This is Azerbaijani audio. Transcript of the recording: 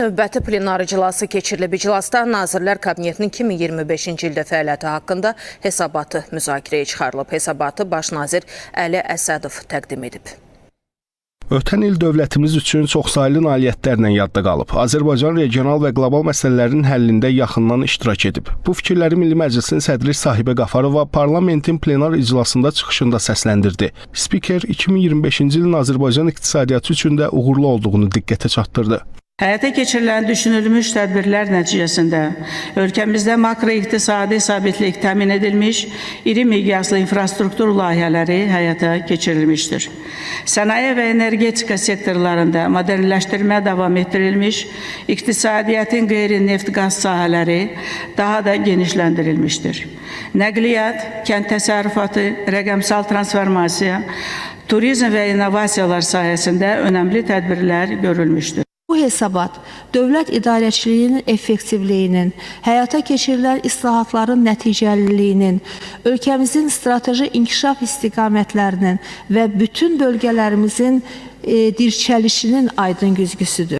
Növbəti plenar iclası keçirilib. İclasda Nazirlər Kabinetinin 2025-ci ildə fəaliyyəti haqqında hesabatı müzakirəyə çıxarılıb. Hesabatı Baş nazir Əli Əsədov təqdim edib. Ötən il dövlətimiz üçün çoxsaylı nailiyyətlərlə yadda qalıb. Azərbaycan regional və qlobal məsələlərin həllində yaxından iştirak edib. Bu fikirləri Milli Məclisin sədri Sahibə Qafarova parlamentin plenar iclasında çıxışında səsləndirdi. Spiker 2025-ci ilin Azərbaycan iqtisadiyyatı üçün də uğurlu olduğunu diqqətə çatdırdı. Həyata keçirilən düşünülmüş tədbirlər nəticəsində ölkəmizdə makroiqtisadi sabitlik təmin edilmiş, iri miqyaslı infrastruktur layihələri həyata keçirilmişdir. Sənaye və energetika sektorlarında modernləşdirmə davam etdirilmiş, iqtisadiyyatın qeyri-neft-qaz sahələri daha da genişləndirilmişdir. Nəqliyyat, kənd təsərrüfatı, rəqəmsal transformasiya, turizm və innovasiyalar sayəsində önəmli tədbirlər görülmüşdür. Bu hesabat dövlət idarəçiliyinin effektivliyinin, həyata keçirilən islahatların nəticəliliyinin, ölkəmizin strateji inkişaf istiqamətlərinin və bütün bölgələrimizin dirçəlişinin aydın güzgüsüdür.